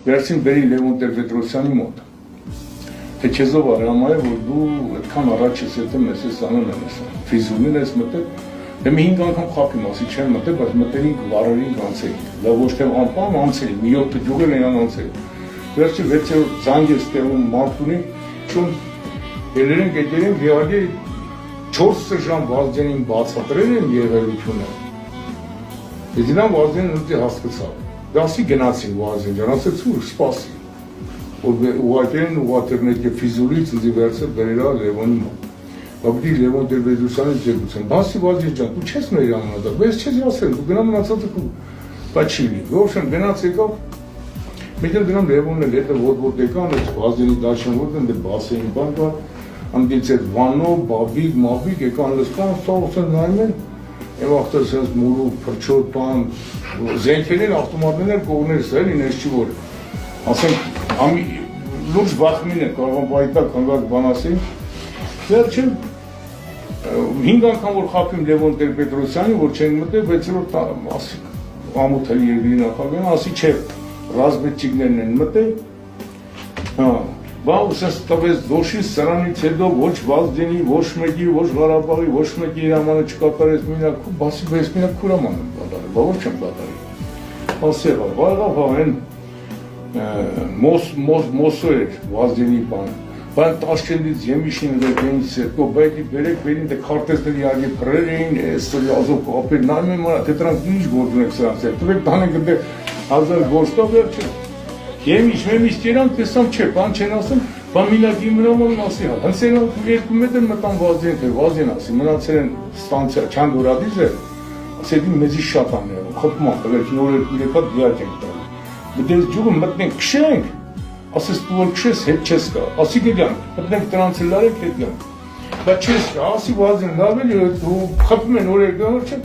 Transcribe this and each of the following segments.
վերցին բերի Լևոն Տեր-Պետրոսյանի մոտ։ Թե քեզով արամայ, որ դու այդքան առաջ ես եկել, մեզ էս անուն ես, ֆիզուլին ես մտել, դե մի 5 անգամ խափի մասի չեմ մտել, բայց մտերինք վարարինք անցեինք, լավ ոչ թե անպամ անցեին, մի 7 ջուղել են անցել։ Վերջի 6-րդ զանգ ես տեղում մարդունին, շուն երերենք էդերենք ռեալի 4 ժամ Վազգենին բացատրել են եղելությունը։ Դիդան Վազգենն ուտի հասկացավ։ Դասի գնացին Վազգեն ջան, ասեց ու սպասի։ Որ ուղղակեն ուղղաթերնետ ֆիզուլից ինձ վերցրել բերելա Լևոնի մոտ։ Բաբդի Լևոն Տեր-Պետրոսյանի ձերբության։ Բասի Վազգեն ջան, դու չես մեր անունը, բայց չես ասել, դու գնա մնացածը քո բաչիլի։ Որոշն գնաց եկավ։ Մեջը դրամ Լևոնն էլ հետը ոտ եկան, այս Վազգենի դաշնորդն դե բասեին բան կա, անդից այդ վանո, բաբիկ, մաբիկ եկան լսկան, սաղսեն նայում են, եւ ախտը sense մուրու փրչոտ բան, զենքերին ավտոմատներ կողներս էլ ինես չի որ։ Ասենք ամի լուրջ վախմին է կարող բայտակ հանգած բան ասին։ Վերջին 5 անգամ որ խափում Լևոն Տեր-Պետրոսյանի, որ չեն մտել 6-րդ ասի ամոթալի երկրի նախագահն ասի չէ, ռազմետիկներն են մտել։ Հա, բան ուսես տվեց դոշի սրանից հետո ոչ Վազգենի, ոչ մեկի, ոչ Ղարաբաղի, ոչ մեկի իր ամանը չկատարեց մինակ, բասի վես մինակ քուրաման են կատարել, բա ոչ չեմ կատարել։ Ասեղա, բայղավ այն մոսո էր Վազգենի բանը։ Բան Տաշկենտից Եմիշին դեպից հետո բայկի բերեք բերին դե քարտեզների արգի փրեր էին, էստորի ազով կապեր նայում եմ թե դրանք ինչ գործ ունեն սրանց հետ։ Դուք տանը գտե 1000 գործով վերջը։ Եմիշ դրանք տեսամ չէ, բան չեն ասում, բան միլակի մնաման ասի հա։ Հենց են 2 մետր մտան Վազգեն, թե Վազգեն ասի, մնացել են ստանցիա Չանդորադիզը, ասեցին մեզի շատ անել, խփման, դեռ նոր 3 հատ դիակ են տալ։ Դες ջուղը մտնենք քշենք ասես դու որ քշես հետ չես գա, ասի գան, մտնենք տրանցել լարեք հետ գան, բայց չես գա, ասի Վազգեն լավ է, դու խփում են օրեր գա, որ չէ,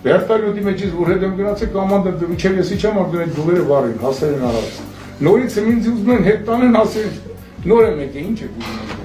վերտալյոտի մեջից որ հետ եմ գնացել կամանդը դուք ես իջամ արդեն այդ ջուղերը վարին, հասել են արած, նորից ինձ ուզում են հետ տանեն, ասել նոր եմ եկե, ինչ է ուզում